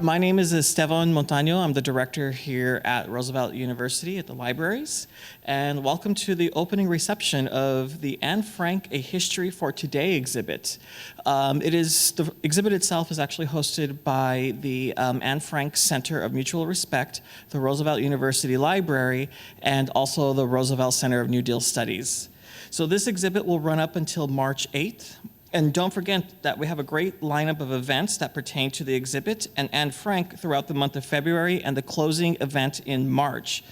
My name is Esteban Montaño. I'm the director here at Roosevelt University at the libraries. And welcome to the opening reception of the Anne Frank, A History for Today exhibit. The exhibit itself is actually hosted by the Anne Frank Center of Mutual Respect, the Roosevelt University Library, and also the Roosevelt Center of New Deal Studies. So this exhibit will run up until March 8th. And don't forget that we have a great lineup of events that pertain to the exhibit and Anne Frank throughout the month of February and the closing event in March.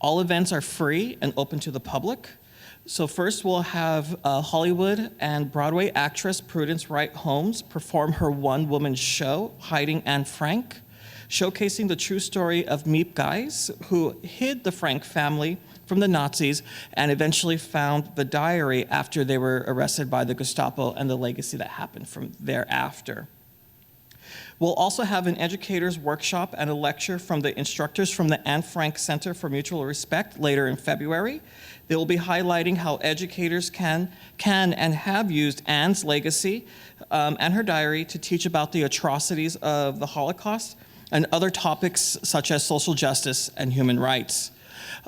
All events are free and open to the public. So first we'll have Hollywood and Broadway actress Prudence Wright Holmes perform her one-woman show, Hiding Anne Frank, showcasing the true story of Meep guys who hid the Frank family from the Nazis and eventually found the diary after they were arrested by the Gestapo and the legacy that happened from thereafter. We'll also have an educator's workshop and a lecture from the instructors from the Anne Frank Center for Mutual Respect later in February. They will be highlighting how educators can and have used Anne's legacy and her diary to teach about the atrocities of the Holocaust and other topics such as social justice and human rights.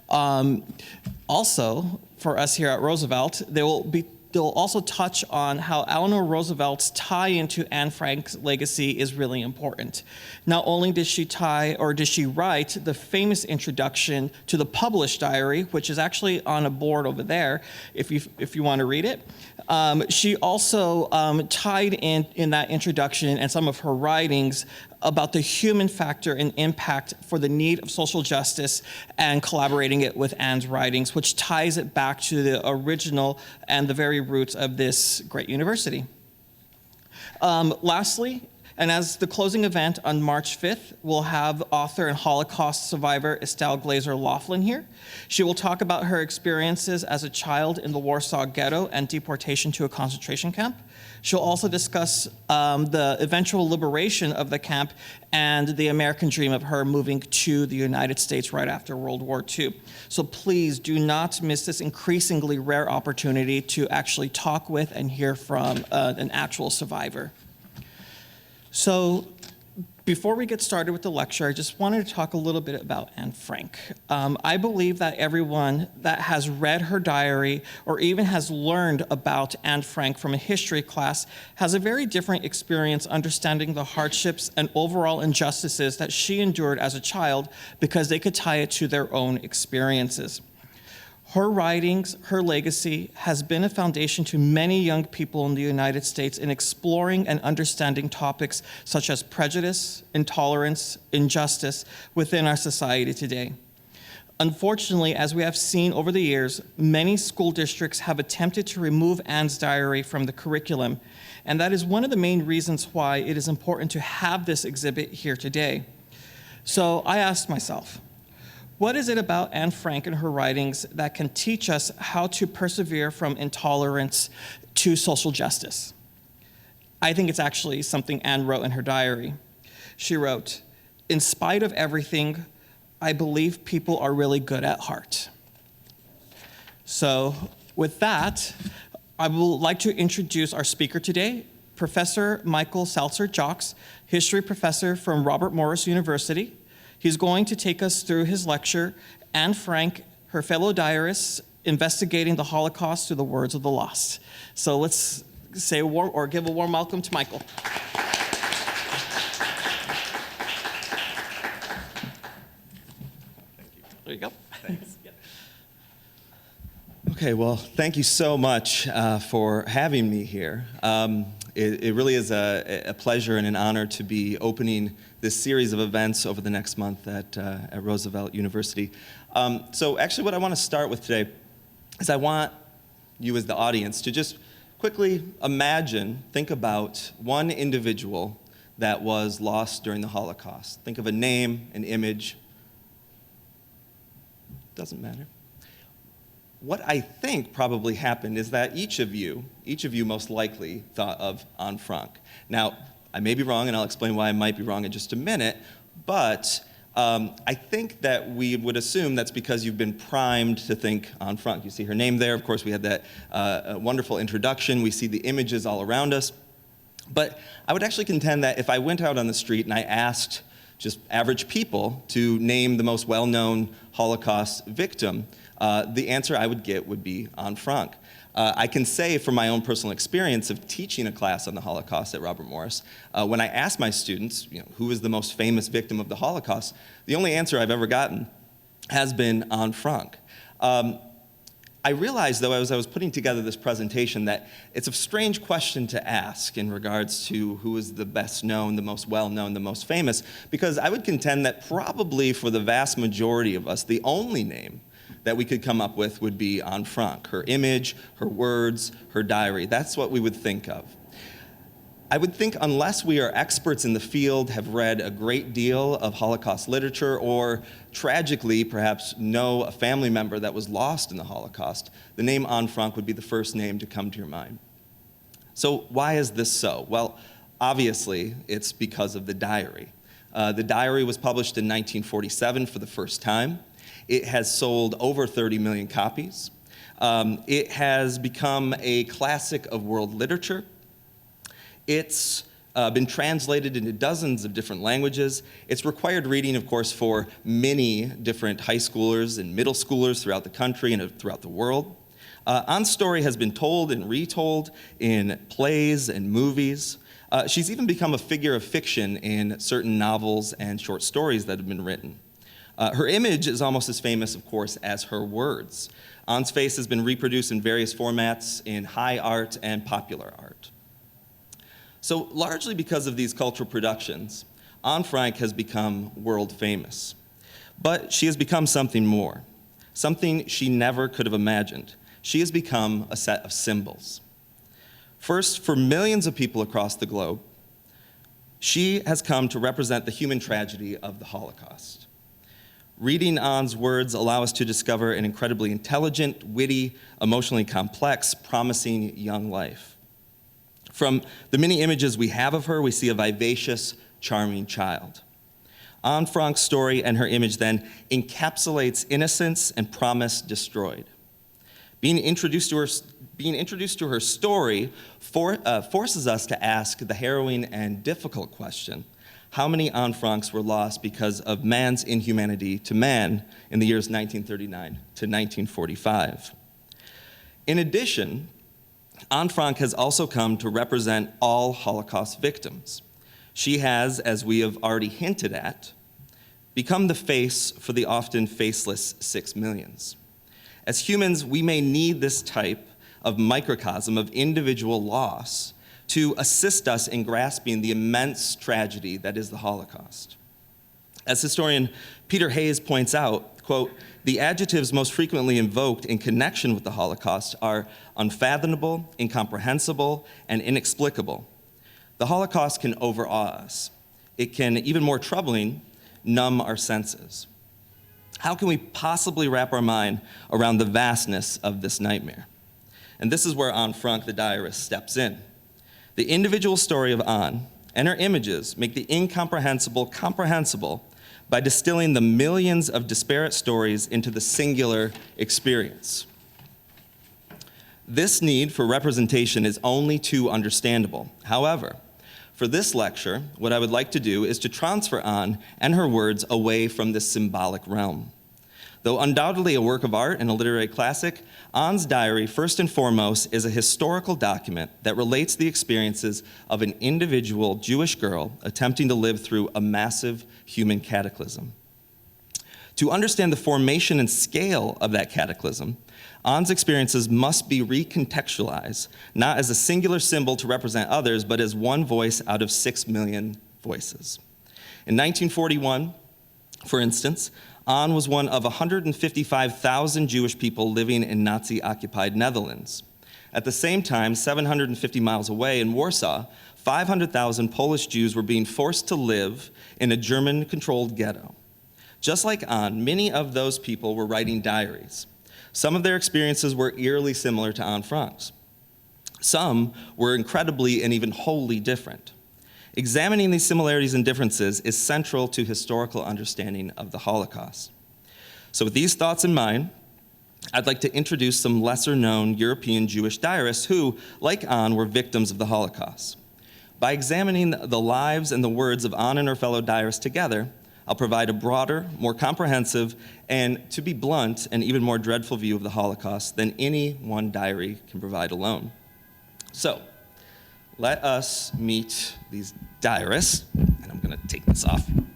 Also, for us here at Roosevelt, they'll also touch on how Eleanor Roosevelt's tie into Anne Frank's legacy is really important. Not only did she write the famous introduction to the published diary, which is actually on a board over there, if you want to read it. She also tied in that introduction and some of her writings about the human factor and impact for the need of social justice and collaborating it with Anne's writings, which ties it back to the original and the very roots of this great university. Lastly, and as the closing event on March 5th, we'll have author and Holocaust survivor Estelle Glazer Laughlin here. She will talk about her experiences as a child in the Warsaw Ghetto and deportation to a concentration camp. She'll also discuss the eventual liberation of the camp and the American dream of her moving to the United States right after World War II. So please do not miss this increasingly rare opportunity to actually talk with and hear from an actual survivor. So before we get started with the lecture, I just wanted to talk a little bit about Anne Frank. I believe that everyone that has read her diary or even has learned about Anne Frank from a history class has a very different experience understanding the hardships and overall injustices that she endured as a child because they could tie it to their own experiences. Her writings, her legacy, has been a foundation to many young people in the United States in exploring and understanding topics such as prejudice, intolerance, injustice within our society today. Unfortunately, as we have seen over the years, many school districts have attempted to remove Anne's diary from the curriculum, and that is one of the main reasons why it is important to have this exhibit here today. So I asked myself, what is it about Anne Frank and her writings that can teach us how to persevere from intolerance to social justice? I think it's actually something Anne wrote in her diary. She wrote, "In spite of everything, I believe people are really good at heart." So with that, I would like to introduce our speaker today, Professor Michael Steizer Jocks, history professor from Robert Morris University. He's going to take us through his lecture, Anne Frank, Her Fellow Diarists, Investigating the Holocaust Through the Words of the Lost. So let's say give a warm welcome to Michael. There you go. Thanks. Okay, well, thank you so much for having me here. It really is a pleasure and an honor to be opening this series of events over the next month at Roosevelt University. So actually what I want to start with today is I want you as the audience to just quickly think about one individual that was lost during the Holocaust. Think of a name, an image. Doesn't matter. What I think probably happened is that each of you most likely thought of Anne Frank. Now, I may be wrong, and I'll explain why I might be wrong in just a minute, but I think that we would assume that's because you've been primed to think Anne Frank. You see her name there. Of course, we had that wonderful introduction. We see the images all around us. But I would actually contend that if I went out on the street and I asked just average people, to name the most well-known Holocaust victim, the answer I would get would be Anne Frank. I can say from my own personal experience of teaching a class on the Holocaust at Robert Morris, when I asked my students, who is the most famous victim of the Holocaust, the only answer I've ever gotten has been Anne Frank. I realized, though, as I was putting together this presentation, that it's a strange question to ask in regards to who is the best known, the most well-known, the most famous, because I would contend that probably for the vast majority of us, the only name that we could come up with would be Anne Frank. Her image, her words, her diary. That's what we would think of. I would think unless we are experts in the field, have read a great deal of Holocaust literature, or tragically perhaps know a family member that was lost in the Holocaust, the name Anne Frank would be the first name to come to your mind. So why is this so? Well, obviously it's because of the diary. The diary was published in 1947 for the first time. It has sold over 30 million copies. It has become a classic of world literature. It's been translated into dozens of different languages. It's required reading, of course, for many different high schoolers and middle schoolers throughout the country and throughout the world. Anne's story has been told and retold in plays and movies. She's even become a figure of fiction in certain novels and short stories that have been written. Her image is almost as famous, of course, as her words. Anne's face has been reproduced in various formats in high art and popular art. So largely because of these cultural productions, Anne Frank has become world famous. But she has become something more, something she never could have imagined. She has become a set of symbols. First, for millions of people across the globe, she has come to represent the human tragedy of the Holocaust. Reading Anne's words allow us to discover an incredibly intelligent, witty, emotionally complex, promising young life. From the many images we have of her, we see a vivacious, charming child. Anne Frank's story and her image then encapsulates innocence and promise destroyed. Being introduced to her story forces us to ask the harrowing and difficult question: how many Anne Franks were lost because of man's inhumanity to man in the years 1939 to 1945? In addition, Anne Frank has also come to represent all Holocaust victims. She has, as we have already hinted at, become the face for the often faceless 6 millions. As humans, we may need this type of microcosm of individual loss to assist us in grasping the immense tragedy that is the Holocaust. As historian Peter Hayes points out, quote, "The adjectives most frequently invoked in connection with the Holocaust are unfathomable, incomprehensible, and inexplicable. The Holocaust can overawe us. It can, even more troubling, numb our senses. How can we possibly wrap our mind around the vastness of this nightmare?" And this is where Anne Frank, the diarist, steps in. The individual story of Anne and her images make the incomprehensible comprehensible by distilling the millions of disparate stories into the singular experience. This need for representation is only too understandable. However, for this lecture, what I would like to do is to transfer Anne and her words away from this symbolic realm. Though undoubtedly a work of art and a literary classic, Anne's diary, first and foremost, is a historical document that relates the experiences of an individual Jewish girl attempting to live through a massive human cataclysm. To understand the formation and scale of that cataclysm, Anne's experiences must be recontextualized, not as a singular symbol to represent others, but as one voice out of 6 million voices. In 1941, for instance, Anne was one of 155,000 Jewish people living in Nazi-occupied Netherlands. At the same time, 750 miles away in Warsaw, 500,000 Polish Jews were being forced to live in a German-controlled ghetto. Just like Anne, many of those people were writing diaries. Some of their experiences were eerily similar to Anne Frank's. Some were incredibly and even wholly different. Examining these similarities and differences is central to historical understanding of the Holocaust. So with these thoughts in mind, I'd like to introduce some lesser-known European Jewish diarists who, like Anne, were victims of the Holocaust. By examining the lives and the words of Anna and her fellow diarists together, I'll provide a broader, more comprehensive, and, to be blunt, an even more dreadful view of the Holocaust than any one diary can provide alone. So, let us meet these diarists, and I'm going to take this off. I'm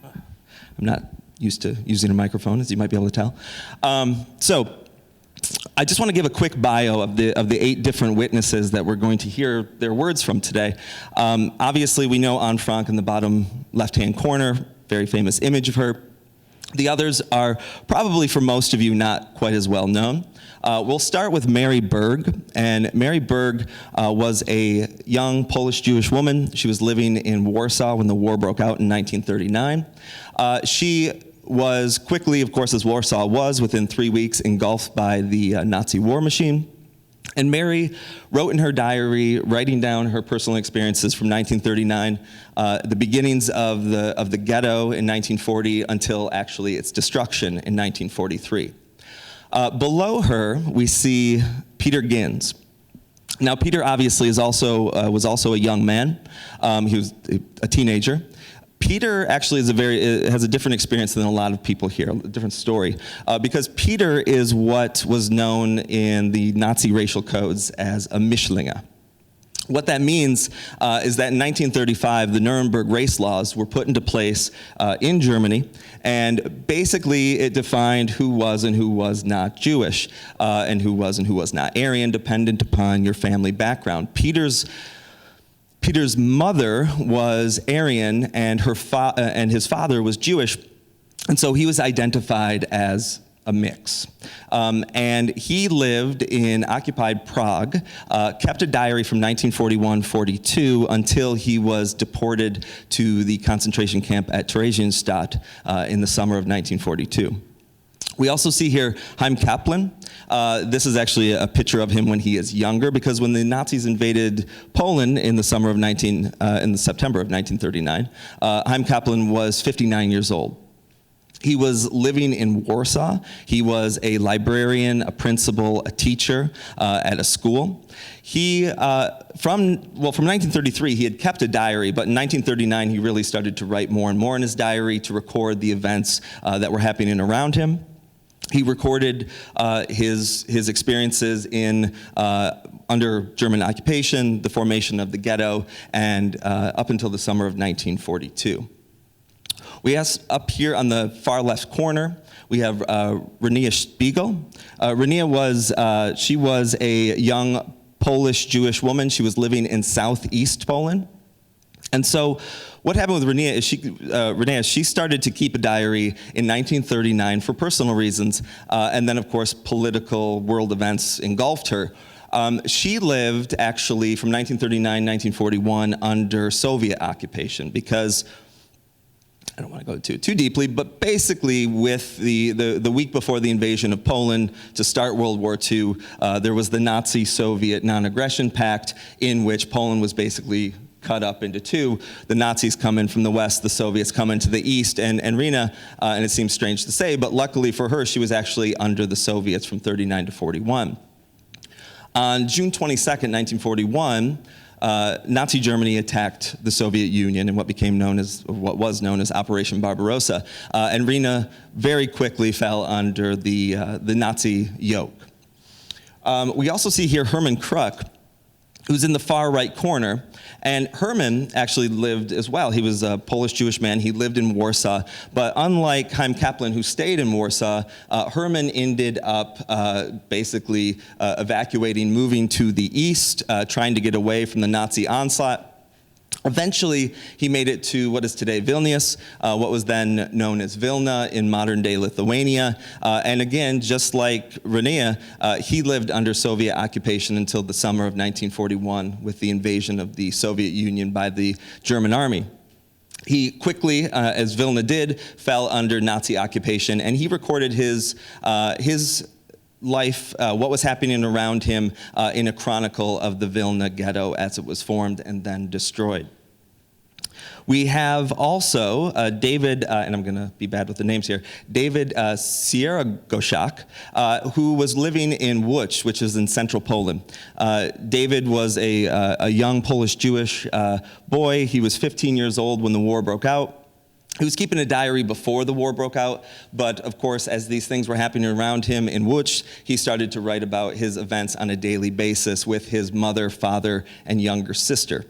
not used to using a microphone, as you might be able to tell. I just want to give a quick bio of the 8 different witnesses that we're going to hear their words from today. Obviously, we know Anne Frank in the bottom left-hand corner, very famous image of her. The others are probably, for most of you, not quite as well known. We'll start with Mary Berg, and Mary Berg was a young Polish Jewish woman. She was living in Warsaw when the war broke out in 1939. She was quickly, of course, as Warsaw was, within 3 weeks engulfed by the Nazi war machine. And Mary wrote in her diary, writing down her personal experiences from 1939, the beginnings of the ghetto in 1940 until actually its destruction in 1943. Below her, we see Peter Ginz. Now, Peter obviously was also a young man. He was a teenager. Peter actually has a different experience than a lot of people here, a different story, because Peter is what was known in the Nazi racial codes as a Mischlinge. What that means is that in 1935, the Nuremberg race laws were put into place in Germany, and basically it defined who was and who was not Jewish, and who was not Aryan, dependent upon your family background. Peter's mother was Aryan, and his father was Jewish, and so he was identified as a mix. And he lived in occupied Prague, kept a diary from 1941-42 until he was deported to the concentration camp at Theresienstadt in the summer of 1942. We also see here Chaim KAPLAN. This is actually a picture of him when he is younger, because when the Nazis invaded Poland in the September of 1939, Chaim KAPLAN was 59 years old. He was living in Warsaw. He was a librarian, a principal, a teacher at a school. From 1933, he had kept a diary, but in 1939, he really started to write more and more in his diary to record the events that were happening around him. He recorded his experiences under German occupation, the formation of the ghetto, and up until the summer of 1942. We have up here on the far left corner, we have Renea Spiegel. Renea was a young Polish Jewish woman. She was living in southeast Poland. And so what happened with Renea is she started to keep a diary in 1939 for personal reasons, and then, of course, political world events engulfed her. She lived, actually, from 1939-1941 under Soviet occupation because, I don't want to go too deeply, but basically with the week before the invasion of Poland to start World War II, there was the Nazi-Soviet non-aggression pact in which Poland was basically cut up into two. The Nazis come in from the west, the Soviets come into the east, and Rena, and it seems strange to say, but luckily for her, she was actually under the Soviets from 39 to 41. On June 22nd, 1941, Nazi Germany attacked the Soviet Union in what was known as Operation Barbarossa, and Rena very quickly fell under the Nazi yoke. We also see here Herman KRUK, who's in the far right corner, and Herman actually lived as well. He was a Polish Jewish man. He lived in Warsaw, but unlike Chaim KAPLAN, who stayed in Warsaw, Herman ended up basically evacuating, moving to the east, trying to get away from the Nazi onslaught. Eventually, he made it to what is today Vilnius, what was then known as Vilna in modern-day Lithuania. And again, just like Renea, he lived under Soviet occupation until the summer of 1941 with the invasion of the Soviet Union by the German army. He quickly, as Vilna did, fell under Nazi occupation, and he recorded his life, what was happening around him in a chronicle of the Vilna ghetto as it was formed and then destroyed. We have also David, and I'm going to be bad with the names here, David Steizer Jocks, who was living in Łódź, which is in central Poland. David was a young Polish Jewish boy. He was 15 years old when the war broke out. He was keeping a diary before the war broke out, but of course, as these things were happening around him in Łódź, he started to write about his events on a daily basis with his mother, father, and younger sister.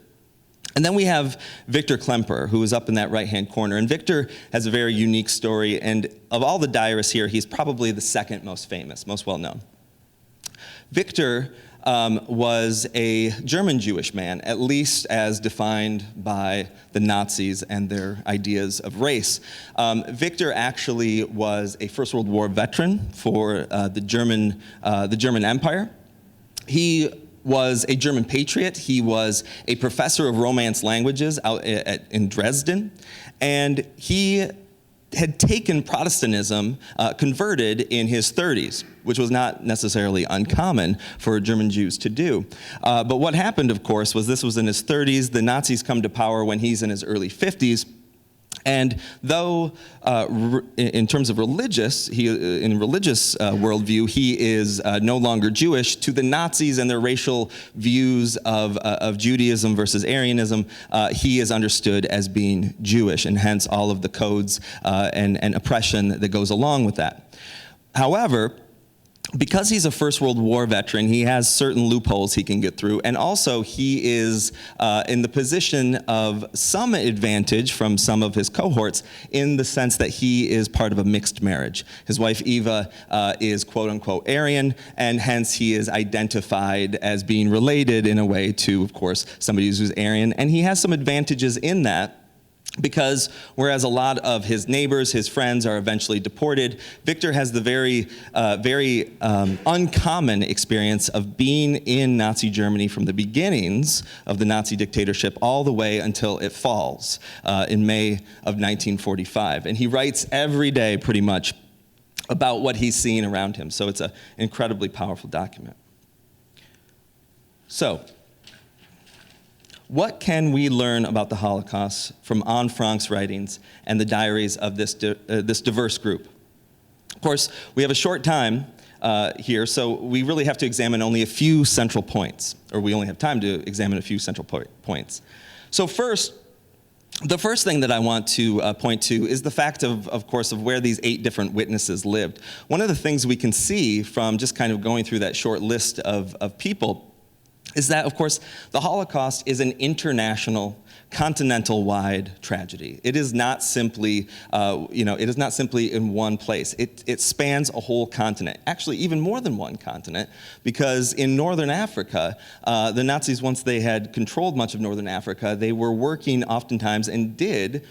And then we have Victor Klemperer, who is up in that right-hand corner. And Victor has a very unique story, and of all the diarists here, he's probably the second most famous, most well-known. Victor was a German Jewish man, at least as defined by the Nazis and their ideas of race. Victor actually was a First World War veteran for the German Empire. He was a German patriot. He was a professor of Romance languages out in Dresden, and he had taken Protestantism, converted in his 30s, which was not necessarily uncommon for German Jews to do. But what happened, of course, was this was in his 30s. The Nazis come to power when he's in his early 50s. And though, in terms of religious, in religious worldview, he is no longer Jewish, to the Nazis and their racial views of Judaism versus Aryanism, he is understood as being Jewish, and hence all of the codes and oppression that goes along with that. However, because he's a First World War veteran, he has certain loopholes he can get through, and also he is in the position of some advantage from some of his cohorts in the sense that he is part of a mixed marriage. His wife Eva is quote-unquote Aryan, and hence he is identified as being related in a way to, of course, somebody who's Aryan, and he has some advantages in that. Because whereas a lot of his neighbors, his friends are eventually deported, Victor has the very uncommon experience of being in Nazi Germany from the beginnings of the Nazi dictatorship all the way until it falls in May of 1945. And he writes every day pretty much about what he's seeing around him. So it's an incredibly powerful document. So, what can we learn about the Holocaust from Anne Frank's writings and the diaries of this diverse group? Of course, we have a short time here, so we really have to examine only a few central points, or we only have time to examine a few central points. So first, the first thing that I want to point to is the fact of course, of where these 8 different witnesses lived. One of the things we can see from just kind of going through that short list of people is that, of course, the Holocaust is an international, continental-wide tragedy. It is not simply, it is not simply in one place. It spans a whole continent, actually even more than one continent, because in northern Africa, the Nazis, once they had controlled much of northern Africa, they were working oftentimes and did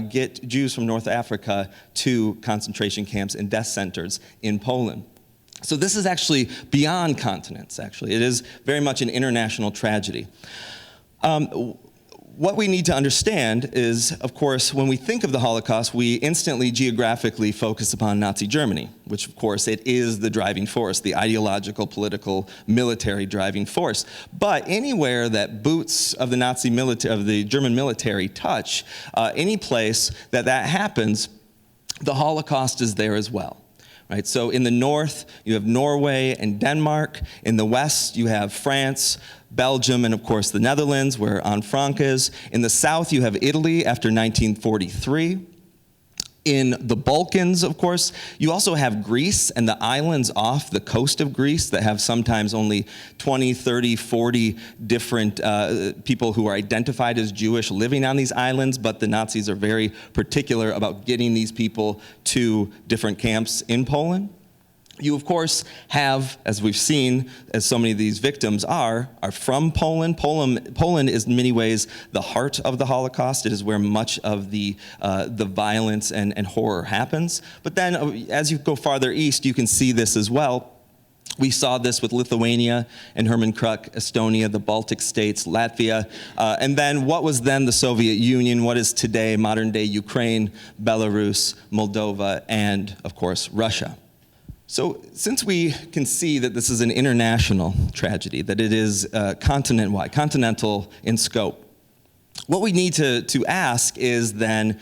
get Jews from North Africa to concentration camps and death centers in Poland. So this is actually beyond continents, actually. It is very much an international tragedy. What we need to understand is, of course, when we think of the Holocaust, we instantly geographically focus upon Nazi Germany, which, of course, it is the driving force, the ideological, political, military driving force. But anywhere that boots of the Nazi military, of the German military touch, any place that happens, the Holocaust is there as well. Right, so in the north, you have Norway and Denmark. In the west, you have France, Belgium, and of course the Netherlands, where Anne Frank is. In the south, you have Italy after 1943. In the Balkans, of course, you also have Greece and the islands off the coast of Greece that have sometimes only 20, 30, 40 different people who are identified as Jewish living on these islands, but the Nazis are very particular about getting these people to different camps in Poland. You, of course, have, as we've seen, as so many of these victims are from Poland. Poland is in many ways the heart of the Holocaust. It is where much of the violence and horror happens. But then, as you go farther east, you can see this as well. We saw this with Lithuania and HERMAN KRUK, Estonia, the Baltic states, Latvia, and then what was then the Soviet Union, what is today modern-day Ukraine, Belarus, Moldova, and, of course, Russia. So since we can see that this is an international tragedy, that it is continent-wide, continental in scope, What we need to ask is then,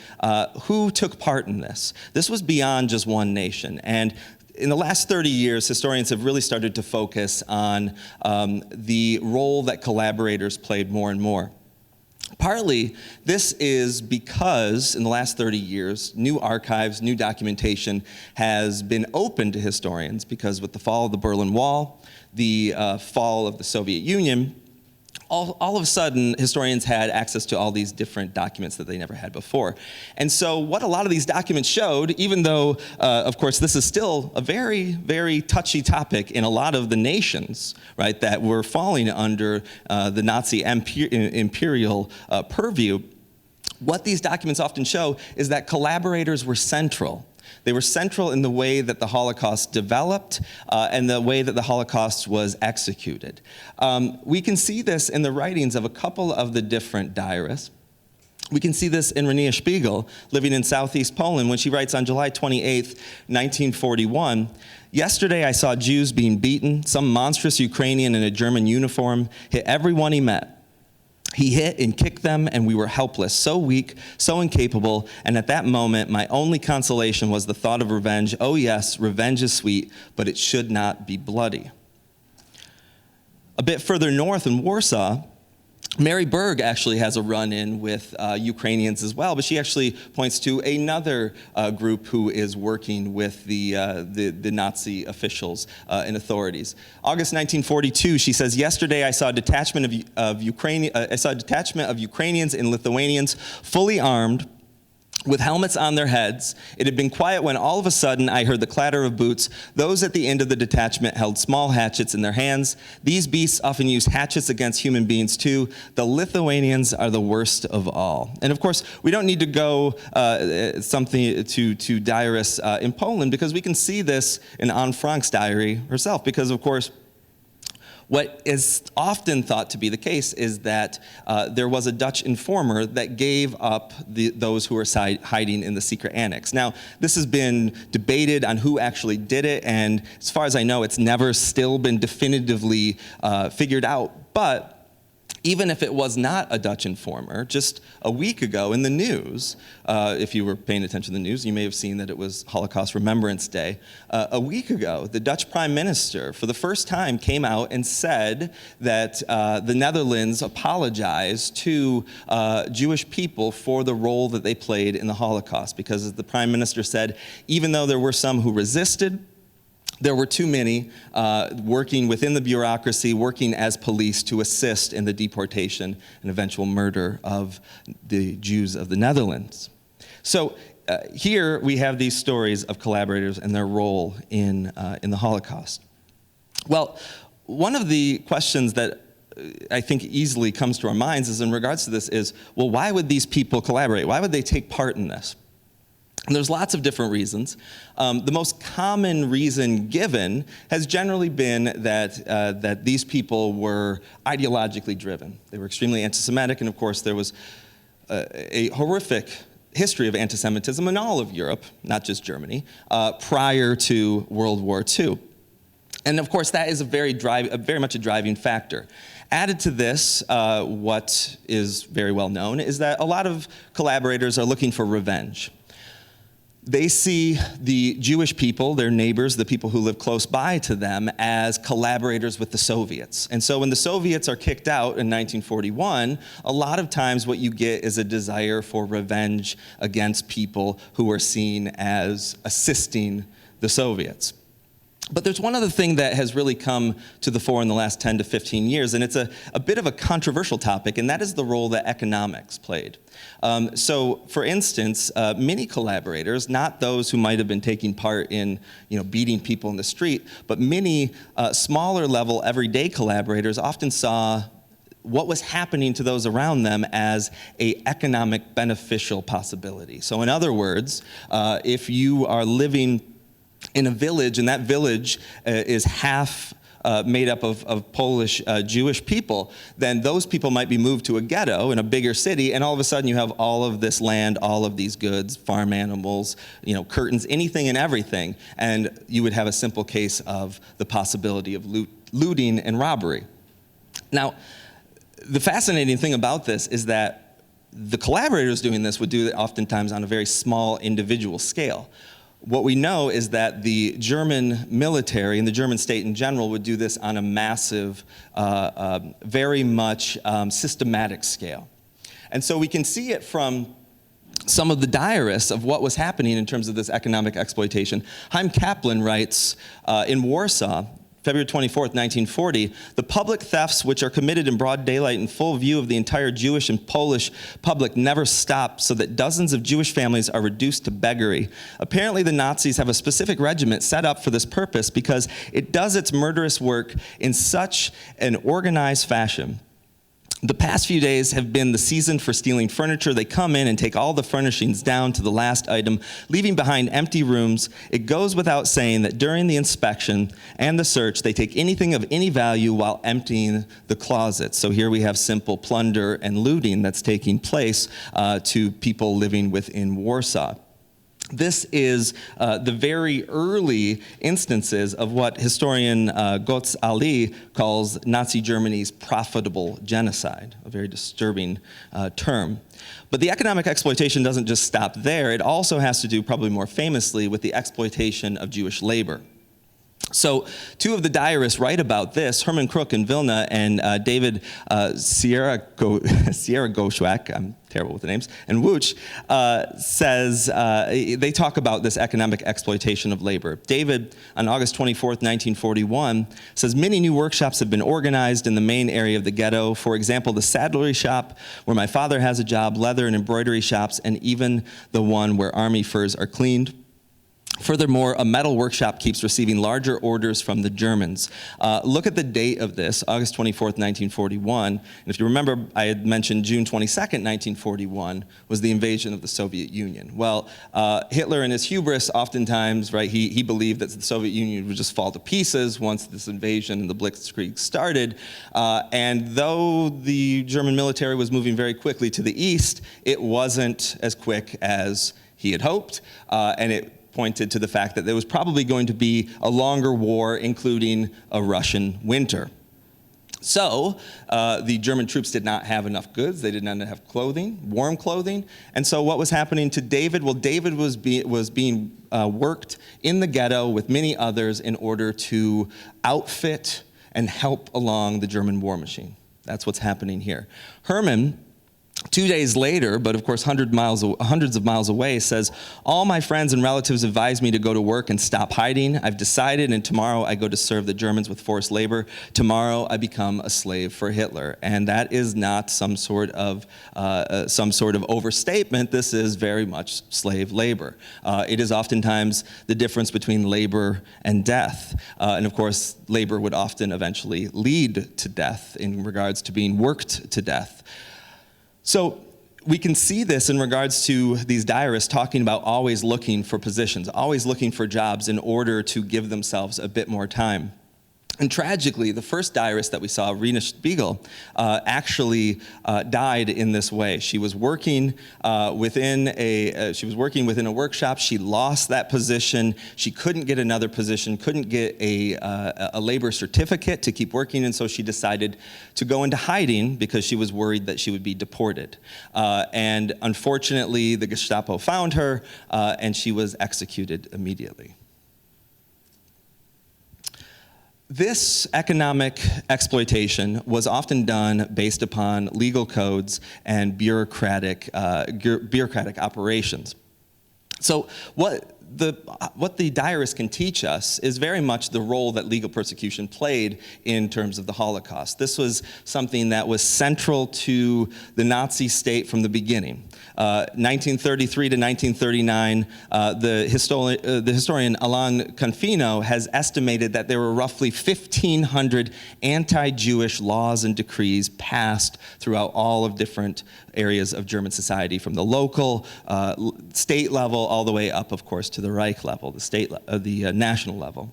who took part in this? This was beyond just one nation. And in the last 30 years, historians have really started to focus on the role that collaborators played more and more. Partly, this is because in the last 30 years, new archives, new documentation has been open to historians, because with the fall of the Berlin Wall, the fall of the Soviet Union, all of a sudden, historians had access to all these different documents that they never had before. And so what a lot of these documents showed, even though, of course, this is still a very, very touchy topic in a lot of the nations, right, that were falling under the Nazi imperial purview, what these documents often show is that collaborators were central. They were central in the way that the Holocaust developed and the way that the Holocaust was executed. We can see this in the writings of a couple of the different diarists. We can see this in Renée Spiegel, living in southeast Poland, when she writes on July 28th, 1941, "Yesterday I saw Jews being beaten. Some monstrous Ukrainian in a German uniform hit everyone he met. He hit and kicked them, and we were helpless, so weak, so incapable, and at that moment, my only consolation was the thought of revenge. Oh yes, revenge is sweet, but it should not be bloody." A bit further north in Warsaw, Mary Berg actually has a run-in with Ukrainians as well, but she actually points to another group who is working with the Nazi officials and authorities. August 1942, she says, "Yesterday I saw a detachment of Ukrainians and Lithuanians fully armed, with helmets on their heads. It had been quiet when all of a sudden I heard the clatter of boots. Those at the end of the detachment held small hatchets in their hands. These beasts often use hatchets against human beings too. The Lithuanians are the worst of all." And of course, we don't need to go something to diarists in Poland, because we can see this in Anne Frank's diary herself, because of course, what is often thought to be the case is that there was a Dutch informer that gave up those who were hiding in the secret annex. Now, this has been debated on who actually did it, and as far as I know, it's never still been definitively figured out. But even if it was not a Dutch informer, just a week ago in the news, if you were paying attention to the news, you may have seen that it was Holocaust Remembrance Day. A week ago, the Dutch Prime Minister, for the first time, came out and said that the Netherlands apologized to Jewish people for the role that they played in the Holocaust, because as the Prime Minister said, even though there were some who resisted, there were too many working within the bureaucracy, working as police to assist in the deportation and eventual murder of the Jews of the Netherlands. So here we have these stories of collaborators and their role in the Holocaust. Well, one of the questions that I think easily comes to our minds is in regards to this is, well, why would these people collaborate? Why would they take part in this? And there's lots of different reasons. The most common reason given has generally been that these people were ideologically driven. They were extremely anti-Semitic, and of course there was a horrific history of anti-Semitism in all of Europe, not just Germany, prior to World War II. And of course that is very much a driving factor. Added to this, what is very well known is that a lot of collaborators are looking for revenge. They see the Jewish people, their neighbors, the people who live close by to them, as collaborators with the Soviets. And so when the Soviets are kicked out in 1941, a lot of times what you get is a desire for revenge against people who are seen as assisting the Soviets. But there's one other thing that has really come to the fore in the last 10 to 15 years, and it's a bit of a controversial topic, and that is the role that economics played. So, for instance, many collaborators, not those who might have been taking part in beating people in the street, but many smaller level everyday collaborators often saw what was happening to those around them as an economic beneficial possibility. So in other words, if you are living in a village, and that village is half made up of Polish Jewish people, then those people might be moved to a ghetto in a bigger city, and all of a sudden you have all of this land, all of these goods, farm animals, curtains, anything and everything, and you would have a simple case of the possibility of looting and robbery. Now, the fascinating thing about this is that the collaborators doing this would do it oftentimes on a very small individual scale. What we know is that the German military and the German state in general would do this on a massive, very much systematic scale. And so we can see it from some of the diarists of what was happening in terms of this economic exploitation. KAPLAN writes in Warsaw, February 24th, 1940, the public thefts which are committed in broad daylight in full view of the entire Jewish and Polish public never stop, so that dozens of Jewish families are reduced to beggary. Apparently the Nazis have a specific regiment set up for this purpose because it does its murderous work in such an organized fashion. The past few days have been the season for stealing furniture. They come in and take all the furnishings down to the last item, leaving behind empty rooms. It goes without saying that during the inspection and the search, they take anything of any value while emptying the closets. So here we have simple plunder and looting that's taking place to people living within Warsaw. This is the very early instances of what historian Götz Ali calls Nazi Germany's profitable genocide, a very disturbing term. But the economic exploitation doesn't just stop there. It also has to do, probably more famously, with the exploitation of Jewish labor. So two of the diarists write about this, Herman KRUK in Vilna and David Sierra Goshwak, I'm terrible with the names, and Wuch says, they talk about this economic exploitation of labor. David, on August 24th, 1941, says, many new workshops have been organized in the main area of the ghetto. For example, the saddlery shop where my father has a job, leather and embroidery shops, and even the one where army furs are cleaned. Furthermore, a metal workshop keeps receiving larger orders from the Germans. Look at the date of this, August 24th, 1941. And if you remember, I had mentioned June 22nd, 1941 was the invasion of the Soviet Union. Well, Hitler in his hubris oftentimes, right, he believed that the Soviet Union would just fall to pieces once this invasion and the Blitzkrieg started. And though the German military was moving very quickly to the east, it wasn't as quick as he had hoped, and it pointed to the fact that there was probably going to be a longer war, including a Russian winter. So the German troops did not have enough goods. They did not have clothing, warm clothing. And so what was happening to David? Well, David was being worked in the ghetto with many others in order to outfit and help along the German war machine. That's what's happening here. Herman, 2 days later, but of course hundreds of miles away, says, all my friends and relatives advise me to go to work and stop hiding. I've decided, and tomorrow I go to serve the Germans with forced labor. Tomorrow I become a slave for Hitler. And that is not some sort of overstatement. This is very much slave labor. It is oftentimes the difference between labor and death. And of course, labor would often eventually lead to death in regards to being worked to death. So we can see this in regards to these diarists talking about always looking for positions, always looking for jobs in order to give themselves a bit more time. And tragically, the first diarist that we saw, Rena Spiegel, actually died in this way. She was working within a workshop. She lost that position. She couldn't get another position, couldn't get a labor certificate to keep working, and so she decided to go into hiding because she was worried that she would be deported. And unfortunately, the Gestapo found her, and she was executed immediately. This economic exploitation was often done based upon legal codes and bureaucratic operations. So what the diarist can teach us is very much the role that legal persecution played in terms of the Holocaust. This was something that was central to the Nazi state from the beginning. 1933 to 1939, the historian Alain Confino has estimated that there were roughly 1,500 anti-Jewish laws and decrees passed throughout all of different areas of German society, from the local, state level, all the way up, of course, to the Reich level, the national level.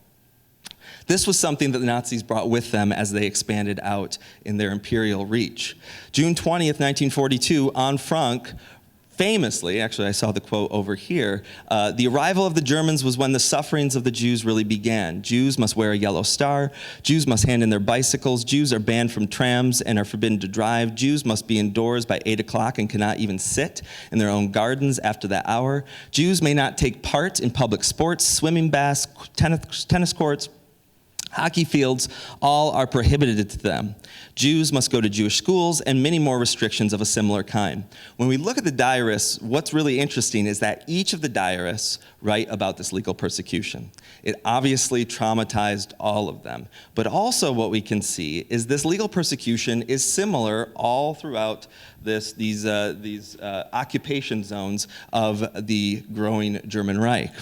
This was something that the Nazis brought with them as they expanded out in their imperial reach. June 20th, 1942, Anne Frank Famously, actually I saw the quote over here, the arrival of the Germans was when the sufferings of the Jews really began. Jews must wear a yellow star. Jews must hand in their bicycles. Jews are banned from trams and are forbidden to drive. Jews must be indoors by 8 o'clock and cannot even sit in their own gardens after that hour. Jews may not take part in public sports, swimming baths, tennis courts, hockey fields, all are prohibited to them. Jews must go to Jewish schools, and many more restrictions of a similar kind. When we look at the diarists, what's really interesting is that each of the diarists write about this legal persecution. It obviously traumatized all of them. But also what we can see is this legal persecution is similar all throughout these occupation zones of the growing German Reich.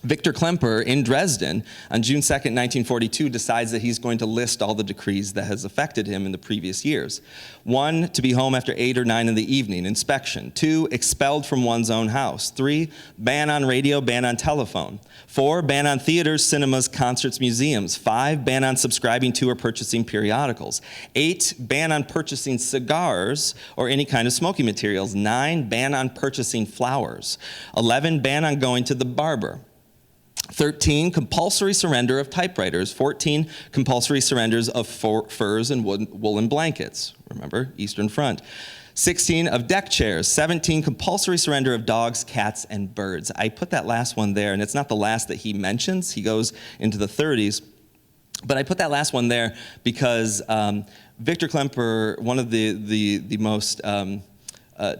Victor Klemperer in Dresden on June 2nd, 1942, decides that he's going to list all the decrees that has affected him in the previous years. 1, to be home after 8 or 9 in the evening, inspection. 2, expelled from one's own house. 3, ban on radio, ban on telephone. 4, ban on theaters, cinemas, concerts, museums. 5, ban on subscribing to or purchasing periodicals. 8, ban on purchasing cigars or any kind of smoking materials. 9, ban on purchasing flowers. 11, ban on going to the barber. 13, compulsory surrender of typewriters. 14, compulsory surrenders of furs and woolen blankets. Remember, Eastern Front. 16, of deck chairs. 17, compulsory surrender of dogs, cats, and birds. I put that last one there, and it's not the last that he mentions. He goes into the 30s. But I put that last one there because Victor Klemperer, one of the most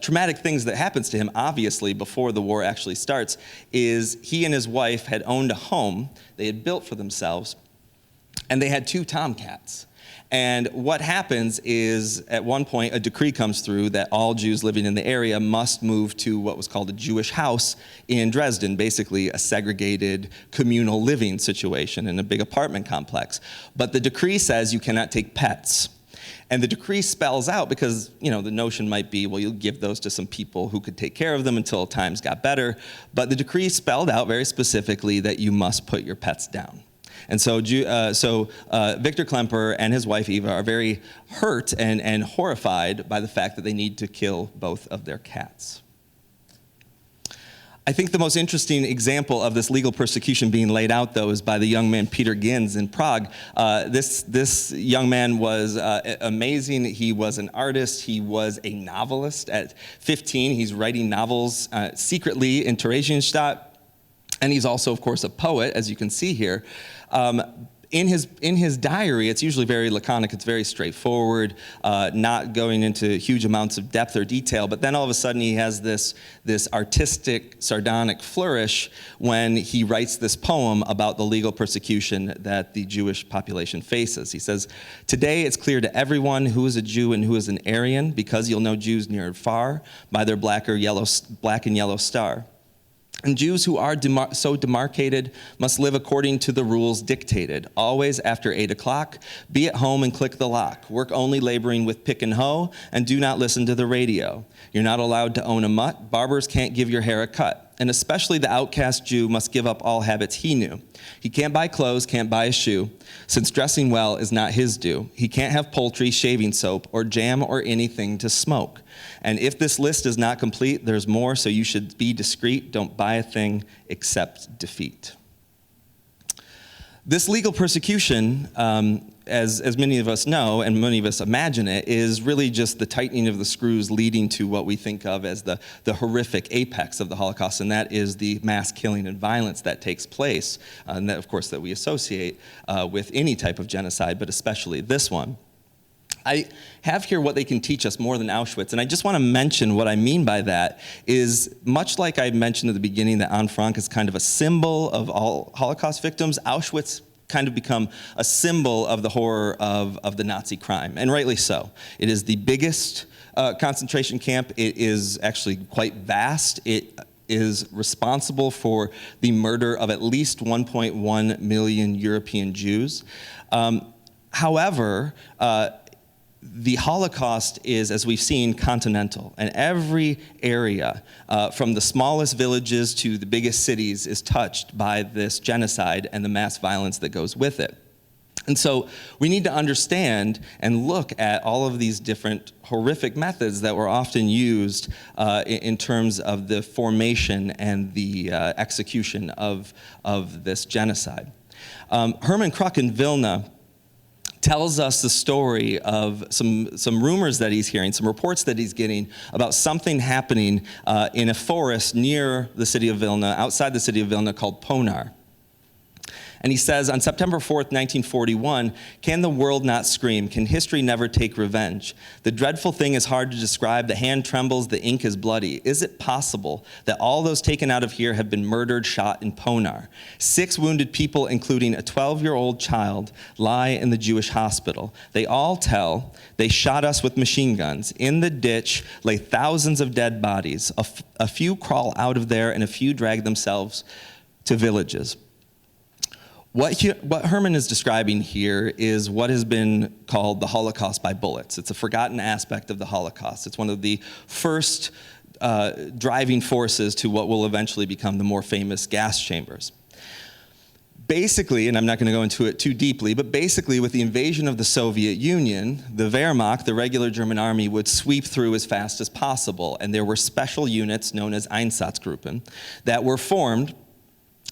traumatic things that happens to him, obviously, before the war actually starts, is he and his wife had owned a home they had built for themselves, and they had 2 tomcats. And what happens is, at one point, a decree comes through that all Jews living in the area must move to what was called a Jewish house in Dresden, basically a segregated communal living situation in a big apartment complex. But the decree says you cannot take pets. And the decree spells out, because, the notion might be, well, you'll give those to some people who could take care of them until times got better. But the decree spelled out very specifically that you must put your pets down. And so Victor Klemperer and his wife Eva are very hurt and horrified by the fact that they need to kill both of their cats. I think the most interesting example of this legal persecution being laid out, though, is by the young man Peter Ginz in Prague. This young man was amazing. He was an artist. He was a novelist. At 15, he's writing novels secretly in Theresienstadt. And he's also, of course, a poet, as you can see here. In his diary, it's usually very laconic, it's very straightforward, not going into huge amounts of depth or detail, but then all of a sudden he has this artistic, sardonic flourish when he writes this poem about the legal persecution that the Jewish population faces. He says, "Today it's clear to everyone who is a Jew and who is an Aryan, because you'll know Jews near and far, by their black and yellow star. And Jews who are so demarcated must live according to the rules dictated. Always after 8 o'clock, be at home and click the lock. Work only laboring with pick and hoe, and do not listen to the radio. You're not allowed to own a mutt. Barbers can't give your hair a cut. And especially the outcast Jew must give up all habits he knew. He can't buy clothes, can't buy a shoe, since dressing well is not his due. He can't have poultry, shaving soap, or jam, or anything to smoke. And if this list is not complete, there's more, so you should be discreet. Don't buy a thing except defeat." This legal persecution, as many of us know, and many of us imagine it, is really just the tightening of the screws leading to what we think of as the horrific apex of the Holocaust, and that is the mass killing and violence that takes place, and that, of course, that we associate with any type of genocide, but especially this one. I have here what they can teach us more than Auschwitz, and I just want to mention what I mean by that is, much like I mentioned at the beginning that Anne Frank is kind of a symbol of all Holocaust victims, Auschwitz kind of become a symbol of the horror of the Nazi crime, and rightly so. It is the biggest concentration camp. It is actually quite vast. It is responsible for the murder of at least 1.1 million European Jews. However, the Holocaust is, as we've seen, continental, and every area, from the smallest villages to the biggest cities, is touched by this genocide and the mass violence that goes with it. And so we need to understand and look at all of these different horrific methods that were often used in terms of the formation and the execution of this genocide. Herman KRUK in Vilna tells us the story of some rumors that he's hearing, some reports that he's getting about something happening in a forest near the city of Vilna, outside the city of Vilna, called Ponar. And he says, on September 4th, 1941, can the world not scream? Can history never take revenge? The dreadful thing is hard to describe. The hand trembles, the ink is bloody. Is it possible that all those taken out of here have been murdered, shot in Ponar? 6 wounded people, including a 12-year-old child, lie in the Jewish hospital. They all tell, they shot us with machine guns. In the ditch lay thousands of dead bodies. A few crawl out of there, and a few drag themselves to villages. What Herman is describing here is what has been called the Holocaust by bullets. It's a forgotten aspect of the Holocaust. It's one of the first driving forces to what will eventually become the more famous gas chambers. Basically, and I'm not going to go into it too deeply, but basically with the invasion of the Soviet Union, the Wehrmacht, the regular German army, would sweep through as fast as possible. And there were special units known as Einsatzgruppen that were formed.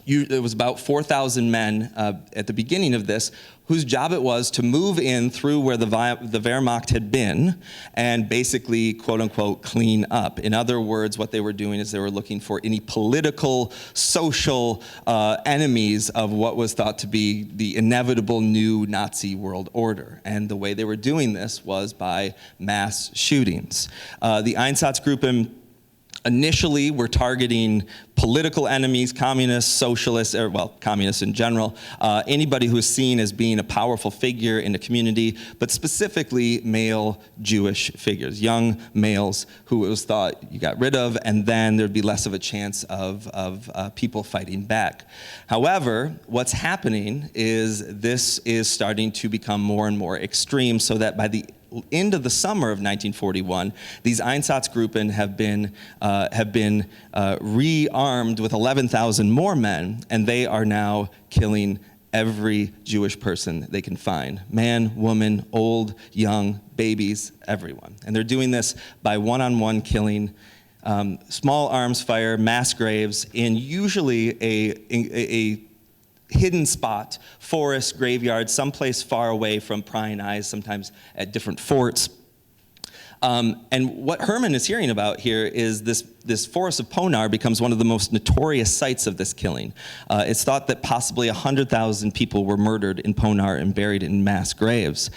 It was about 4,000 men at the beginning of this, whose job it was to move in through where the Wehrmacht had been and basically, quote unquote, clean up. In other words, what they were doing is they were looking for any political, social enemies of what was thought to be the inevitable new Nazi world order. And the way they were doing this was by mass shootings. The Einsatzgruppen initially were targeting political enemies, communists, socialists, or well, communists in general, anybody who was seen as being a powerful figure in the community, but specifically male Jewish figures, young males who it was thought you got rid of, and then there'd be less of a chance of people fighting back. However, what's happening is this is starting to become more and more extreme, so that by the end of the summer of 1941, these Einsatzgruppen have been rearmed with 11,000 more men, and they are now killing every Jewish person they can find. Man, woman, old, young, babies, everyone. And they're doing this by one-on-one killing, small arms fire, mass graves, in usually a hidden spot, forest, graveyard, someplace far away from prying eyes, sometimes at different forts. And what Herman is hearing about here is this forest of Ponar becomes one of the most notorious sites of this killing. It's thought that possibly 100,000 people were murdered in Ponar and buried in mass graves.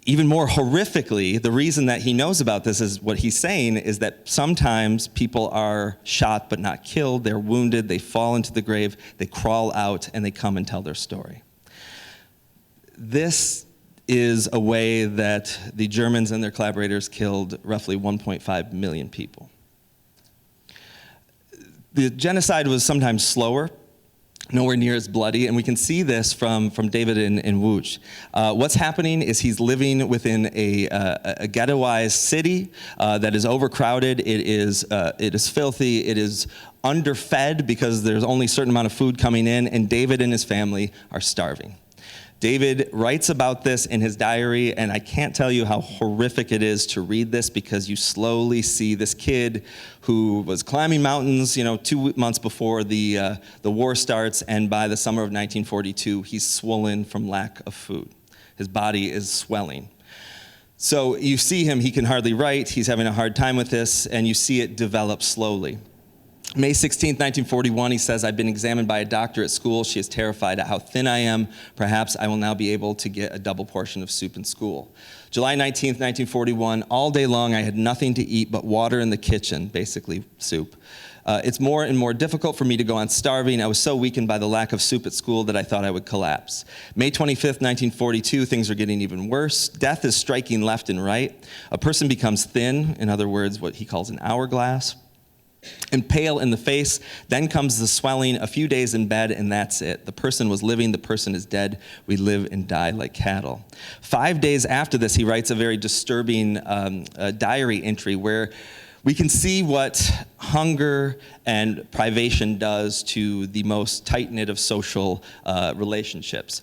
Even more horrifically, the reason that he knows about this is what he's saying is that sometimes people are shot but not killed, they're wounded, they fall into the grave, they crawl out, and they come and tell their story. This is a way that the Germans and their collaborators killed roughly 1.5 million people. The genocide was sometimes slower, nowhere near as bloody, and we can see this from David in Łódź. What's happening is he's living within a ghettoized city that is overcrowded. It is filthy. It is underfed because there's only a certain amount of food coming in, and David and his family are starving. David writes about this in his diary, and I can't tell you how horrific it is to read this, because you slowly see this kid who was climbing mountains, 2 months before the war starts, and by the summer of 1942, he's swollen from lack of food. His body is swelling. So you see him, he can hardly write, he's having a hard time with this, and you see it develop slowly. May 16th, 1941, he says, I've been examined by a doctor at school. She is terrified at how thin I am. Perhaps I will now be able to get a double portion of soup in school. July 19th, 1941, all day long I had nothing to eat but water in the kitchen, basically soup. It's more and more difficult for me to go on starving. I was so weakened by the lack of soup at school that I thought I would collapse. May 25th, 1942, things are getting even worse. Death is striking left and right. A person becomes thin, in other words, what he calls an hourglass, and pale in the face. Then comes the swelling, a few days in bed, and that's it. The person was living, the person is dead. We live and die like cattle. 5 days after this, he writes a very disturbing diary entry where We can see what hunger and privation does to the most tight-knit of social relationships.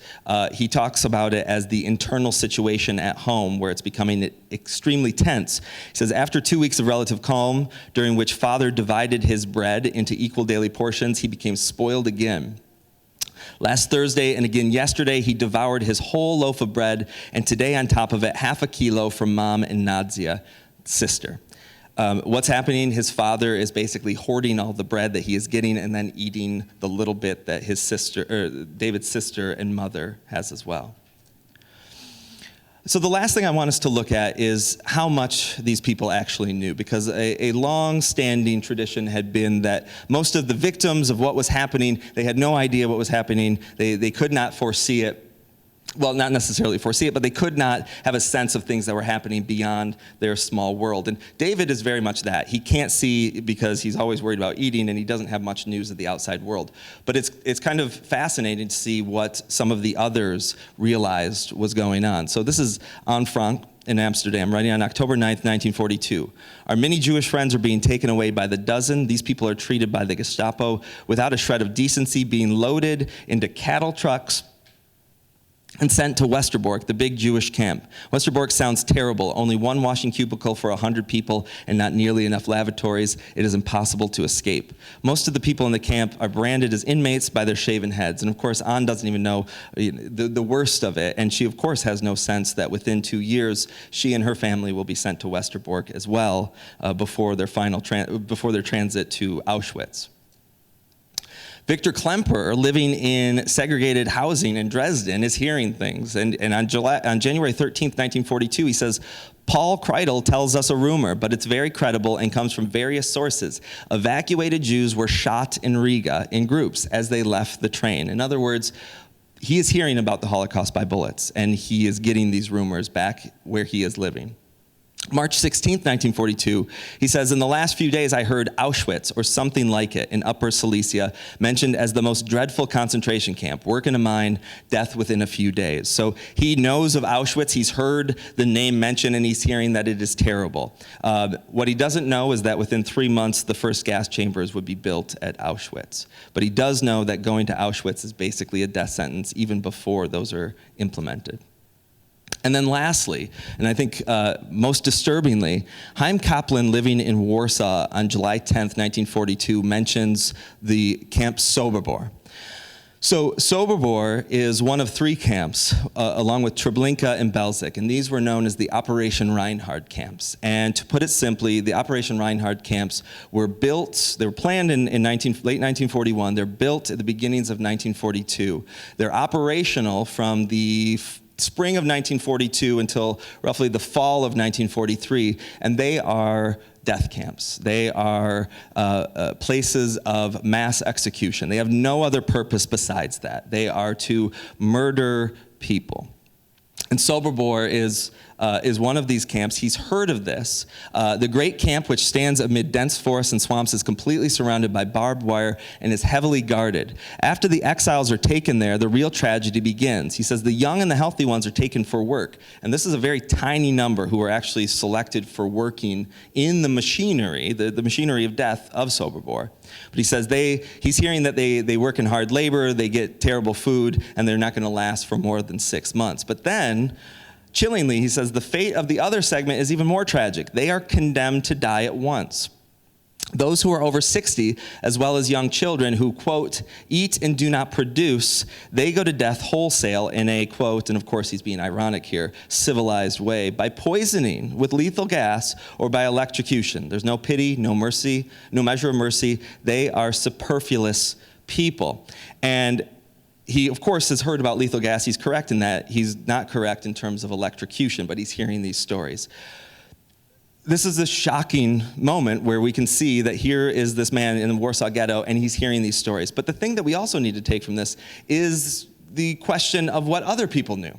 He talks about it as the internal situation at home where it's becoming extremely tense. He says, after 2 weeks of relative calm, during which father divided his bread into equal daily portions, he became spoiled again. Last Thursday and again yesterday, he devoured his whole loaf of bread, and today on top of it, half a kilo from mom and Nadia, sister. What's happening? His father is basically hoarding all the bread that he is getting and then eating the little bit that his sister, or David's sister and mother has as well. So the last thing I want us to look at is how much these people actually knew, because a long-standing tradition had been that most of the victims of what was happening, they had no idea what was happening. They could not foresee it. Well, not necessarily foresee it, but they could not have a sense of things that were happening beyond their small world. And David is very much that. He can't see because he's always worried about eating, and he doesn't have much news of the outside world. But it's kind of fascinating to see what some of the others realized was going on. So this is Anne Frank in Amsterdam, writing on October 9th, 1942. Our many Jewish friends are being taken away by the dozen. These people are treated by the Gestapo without a shred of decency, being loaded into cattle trucks and sent to Westerbork, the big Jewish camp. Westerbork sounds terrible. Only one washing cubicle for 100 people and not nearly enough lavatories. It is impossible to escape. Most of the people in the camp are branded as inmates by their shaven heads. And of course, Anne doesn't even know the worst of it. And she, of course, has no sense that within 2 years, she and her family will be sent to Westerbork as well before their transit to Auschwitz. Victor Klemper, living in segregated housing in Dresden, is hearing things. And on January 13th, 1942, he says, Paul Kreidel tells us a rumor, but it's very credible and comes from various sources. Evacuated Jews were shot in Riga in groups as they left the train. In other words, he is hearing about the Holocaust by bullets, and he is getting these rumors back where he is living. March 16th, 1942, he says, in the last few days I heard Auschwitz, or something like it, in Upper Silesia, mentioned as the most dreadful concentration camp, work in a mine, death within a few days. So he knows of Auschwitz, he's heard the name mentioned, and he's hearing that it is terrible. What he doesn't know is that within 3 months, the first gas chambers would be built at Auschwitz. But he does know that going to Auschwitz is basically a death sentence, even before those are implemented. And then lastly, and I think most disturbingly, Chaim KAPLAN, living in Warsaw on July 10th, 1942, mentions the camp Sobibor. So Sobibor is one of 3 camps, along with Treblinka and Belzec, and these were known as the Operation Reinhard camps. And to put it simply, the Operation Reinhard camps were built, they were planned in late 1941, they're built at the beginnings of 1942. They're operational from the spring of 1942 until roughly the fall of 1943, and they are death camps. They are places of mass execution. They have no other purpose besides that. They are to murder people. And Sobibor is one of these camps. He's heard of this. The great camp, which stands amid dense forests and swamps, is completely surrounded by barbed wire and is heavily guarded. After the exiles are taken there, the real tragedy begins. He says the young and the healthy ones are taken for work. And this is a very tiny number who are actually selected for working in the machinery, the machinery of death of Sobibor. But he says he's hearing that they work in hard labor, they get terrible food, and they're not going to last for more than 6 months. But then, chillingly, he says the fate of the other segment is even more tragic. They are condemned to die at once. Those who are over 60, as well as young children who, quote, eat and do not produce, they go to death wholesale in a, quote, and of course he's being ironic here, civilized way, by poisoning with lethal gas or by electrocution. There's no pity, no mercy, no measure of mercy. They are superfluous people. And he, of course, has heard about lethal gas. He's correct in that. He's not correct in terms of electrocution, but he's hearing these stories. This is a shocking moment where we can see that here is this man in the Warsaw Ghetto, and he's hearing these stories. But the thing that we also need to take from this is the question of what other people knew.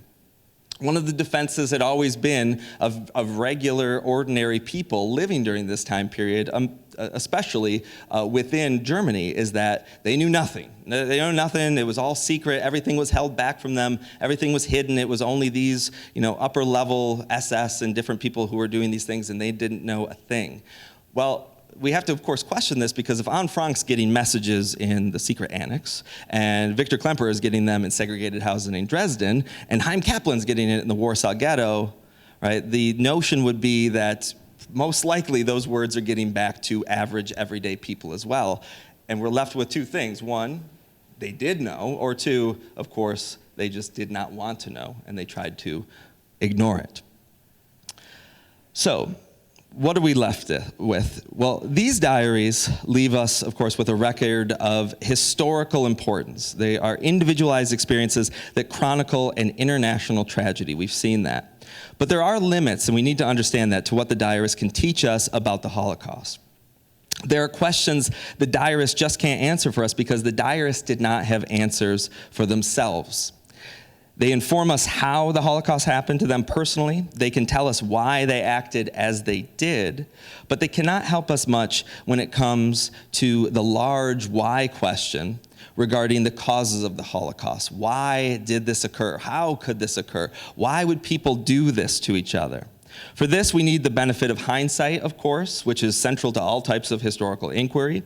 One of the defenses had always been of regular, ordinary people living during this time period, especially within Germany, is that they knew nothing. They knew nothing. It was all secret. Everything was held back from them. Everything was hidden. It was only these, upper-level SS and different people who were doing these things, and they didn't know a thing. Well, we have to, of course, question this because if Anne Frank's getting messages in the secret annex, and Victor Klemperer is getting them in segregated housing in Dresden, and Chaim Kaplan's getting it in the Warsaw Ghetto, right, the notion would be that most likely those words are getting back to average, everyday people as well. And we're left with two things. One, they did know, or two, of course, they just did not want to know, and they tried to ignore it. So, what are we left with? Well, these diaries leave us, of course, with a record of historical importance. They are individualized experiences that chronicle an international tragedy. We've seen that. But there are limits, and we need to understand that, to what the diarist can teach us about the Holocaust. There are questions the diarist just can't answer for us because the diarist did not have answers for themselves. They inform us how the Holocaust happened to them personally. They can tell us why they acted as they did, but they cannot help us much when it comes to the large why question regarding the causes of the Holocaust. Why did this occur? How could this occur? Why would people do this to each other? For this, we need the benefit of hindsight, of course, which is central to all types of historical inquiry.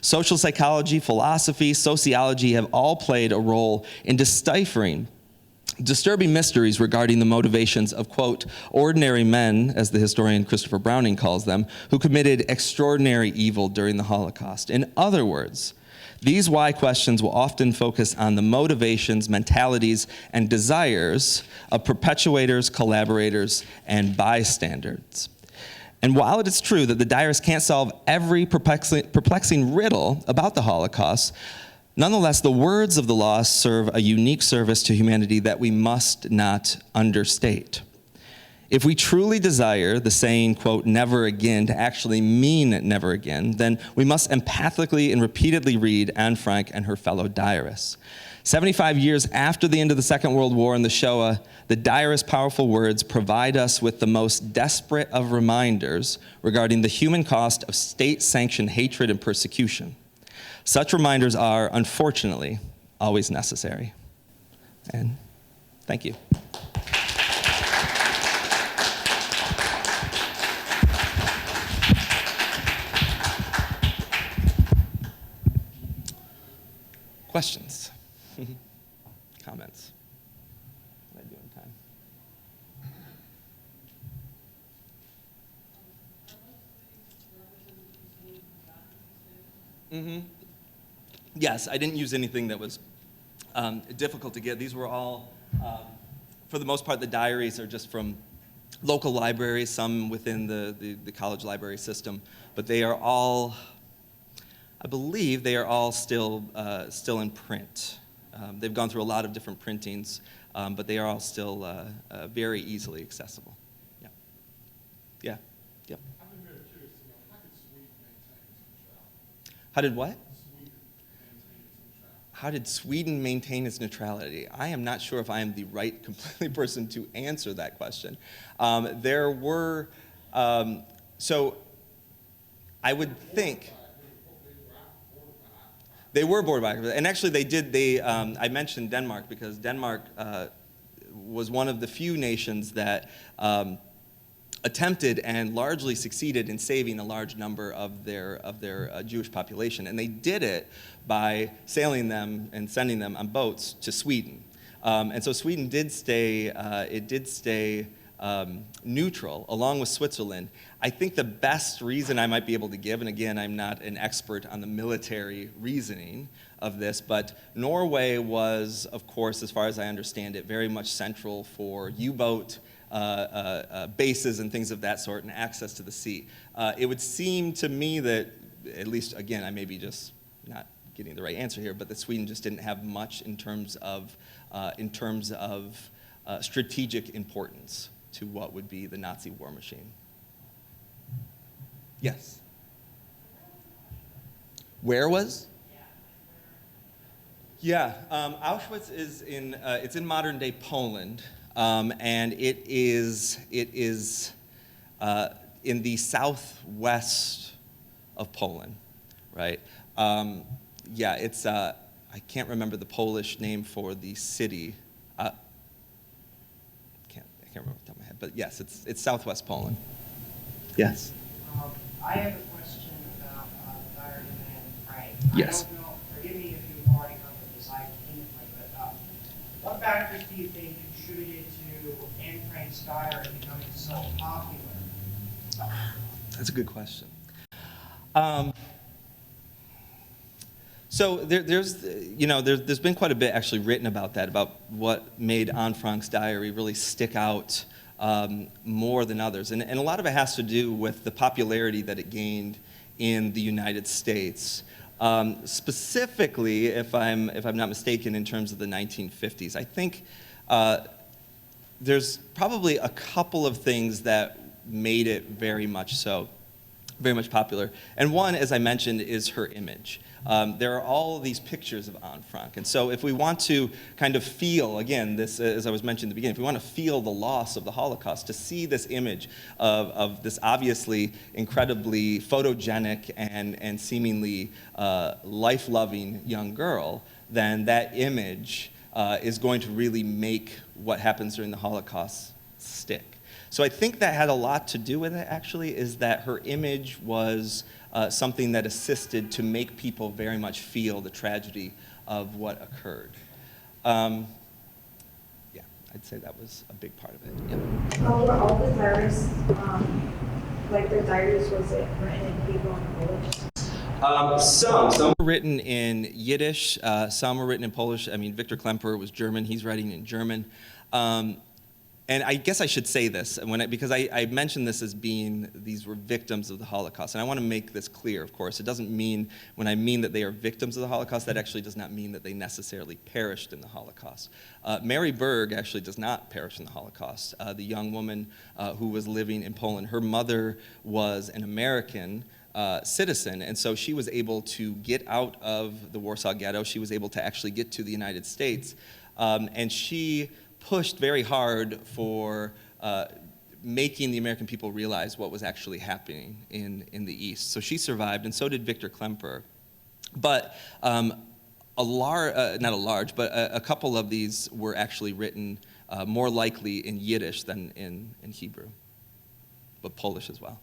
Social psychology, philosophy, sociology have all played a role in deciphering disturbing mysteries regarding the motivations of, quote, ordinary men, as the historian Christopher Browning calls them, who committed extraordinary evil during the Holocaust. In other words, these why questions will often focus on the motivations, mentalities, and desires of perpetuators, collaborators, and bystanders. And while it is true that the diarist can't solve every perplexing riddle about the Holocaust, nonetheless, the words of the law serve a unique service to humanity that we must not understate. If we truly desire the saying, quote, never again to actually mean never again, then we must empathically and repeatedly read Anne Frank and her fellow diarists. 75 years after the end of the Second World War and the Shoah, the diarist's powerful words provide us with the most desperate of reminders regarding the human cost of state-sanctioned hatred and persecution. Such reminders are, unfortunately, always necessary. And thank you. Questions? Comments? What did I do in time? Yes, I didn't use anything that was difficult to get. These were all, for the most part, the diaries are just from local libraries, some within the college library system, but they are all, I believe they are all still in print. They've gone through a lot of different printings, but they are all still very easily accessible. Yeah. Yeah. Yep. I'm very curious to know, how did Sweden maintain its neutrality? How did what? Sweden maintain its neutrality. How did Sweden maintain its neutrality? I am not sure if I am the right completely person to answer that question. There were, so I would think. They were bordered by, and actually they did, I mentioned Denmark because Denmark was one of the few nations that attempted and largely succeeded in saving a large number of their Jewish population. And they did it by sailing them and sending them on boats to Sweden. And so Sweden did stay, neutral, along with Switzerland. I think the best reason I might be able to give, and again, I'm not an expert on the military reasoning of this, but Norway was, of course, as far as I understand it, very much central for U-boat bases and things of that sort and access to the sea. It would seem to me that, at least, again, I may be just not getting the right answer here, but that Sweden just didn't have much in terms of strategic importance to what would be the Nazi war machine. Yes. Where was? Yeah, Auschwitz is it's in modern day Poland, and it is in the southwest of Poland, right? Yeah, it's I can't remember the Polish name for the city. I can't remember off the top of my head, but yes, it's southwest Poland. Yes. I have a Yes. I don't know, forgive me if you've already covered this, I can't, but what factors do you think contributed to Anne Frank's diary becoming so popular? That's a good question. So there's been quite a bit actually written about that, about what made Anne Frank's diary really stick out more than others. And a lot of it has to do with the popularity that it gained in the United States. Specifically, if I'm not mistaken, in terms of the 1950s. I think there's probably a couple of things that made it very much popular. And one, as I mentioned, is her image. There are all of these pictures of Anne Frank. And so if we want to kind of feel, again, this, as I was mentioning at the beginning, if we want to feel the loss of the Holocaust, to see this image of this obviously incredibly photogenic and seemingly life-loving young girl, then that image is going to really make what happens during the Holocaust stick. So I think that had a lot to do with it, actually, is that her image was something that assisted to make people very much feel the tragedy of what occurred. Yeah, I'd say that was a big part of it. Yep. Were all the diaries, like the diaries, was it written in Hebrew and Polish? Some were written in Yiddish, some were written in Polish. I mean, Victor Klemperer was German, he's writing in German. And I guess I should say this, because I mentioned this as being, these were victims of the Holocaust. And I want to make this clear, of course. It doesn't mean, when I mean that they are victims of the Holocaust, that actually does not mean that they necessarily perished in the Holocaust. Mary Berg actually does not perish in the Holocaust. The young woman who was living in Poland, her mother was an American citizen, and so she was able to get out of the Warsaw Ghetto. She was able to actually get to the United States, and she pushed very hard for making the American people realize what was actually happening in the East. So she survived, and so did Victor Klemperer. But not a large, but a couple of these were actually written more likely in Yiddish than in Hebrew, but Polish as well.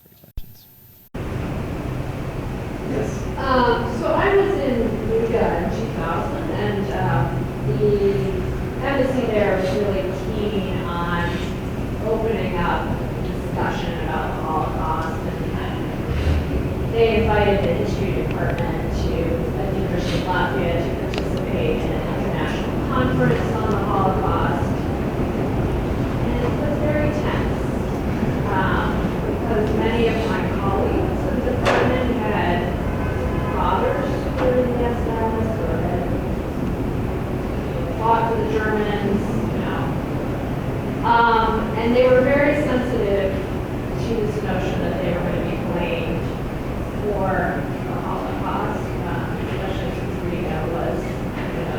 Great questions. So I was in Riga in 2000, and the embassy there was really keen on opening up discussion about the Holocaust, and they invited the history department to the University of Latvia to participate in an international conference on the Holocaust, and it was very tense because many of my colleagues in the department had fathers who were in the SS or had fought for the Germans, and they were very sensitive to this notion that they were going to be blamed for the Holocaust, especially since Riga was a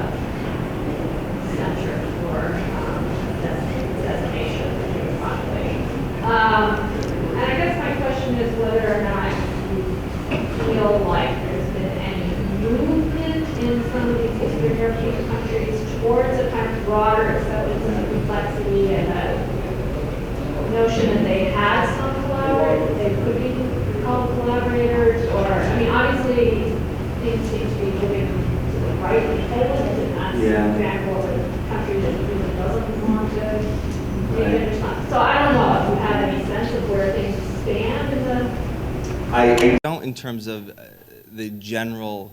center for designation of the Jewish population. And I guess my question is whether or not you feel like there's been any movement in some of these Eastern European countries towards a kind of broader acceptance of the complexity and the notion that they had some collaborators, they could be called collaborators, or, I mean, obviously things seem to be moving to the right in Poland, and that's an example of a country that really doesn't want to take it or something. So I don't know if you have any sense of where things stand in the... I don't in terms of the general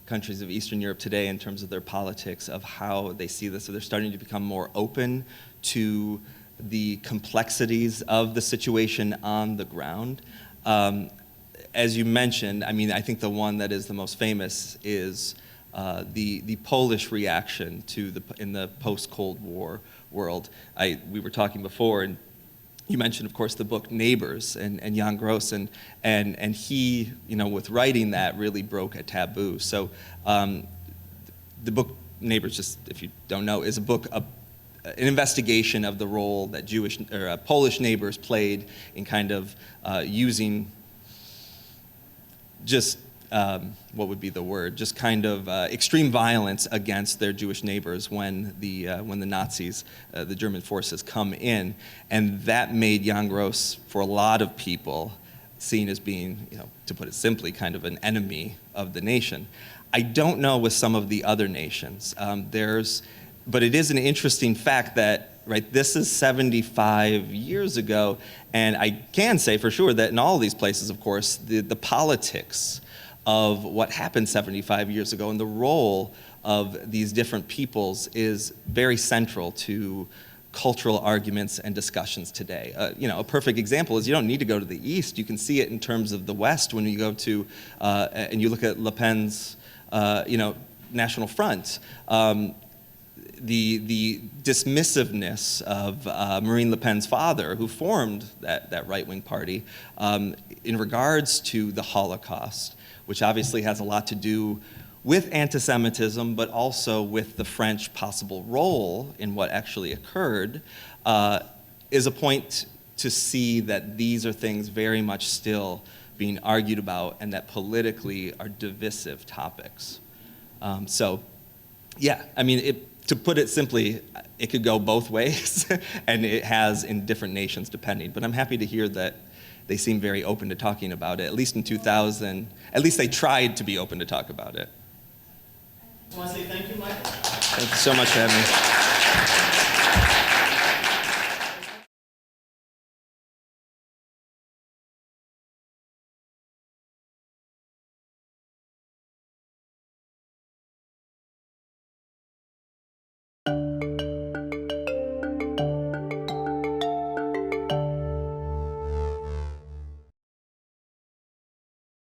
countries of Eastern Europe today, in terms of their politics, of how they see this. So they're starting to become more open to the complexities of the situation on the ground. As you mentioned, I mean, I think the one that is the most famous is the Polish reaction to in the post-Cold War world. We were talking before, and you mentioned, of course, the book Neighbors and Jan Gross, and he, with writing that, really broke a taboo. So the book Neighbors, just if you don't know, is a book, an investigation of the role that Polish neighbors played in kind of using just what would be the word? Just kind of extreme violence against their Jewish neighbors when the Nazis, the German forces, come in, and that made Jan Gross, for a lot of people, seen as being, to put it simply, kind of an enemy of the nation. I don't know with some of the other nations. But it is an interesting fact that, right, this is 75 years ago, and I can say for sure that in all these places, of course, the politics of what happened 75 years ago and the role of these different peoples is very central to cultural arguments and discussions today. A perfect example is you don't need to go to the East. You can see it in terms of the West when you go to, and you look at Le Pen's, National Front. The dismissiveness of Marine Le Pen's father, who formed that right-wing party, in regards to the Holocaust, which obviously has a lot to do with anti-Semitism, but also with the French possible role in what actually occurred, is a point to see that these are things very much still being argued about and that politically are divisive topics. To put it simply, it could go both ways, and it has in different nations depending. But I'm happy to hear that they seem very open to talking about it, at least in 2000. At least they tried to be open to talk about it. I want to say thank you, Michael. Thank you so much for having me.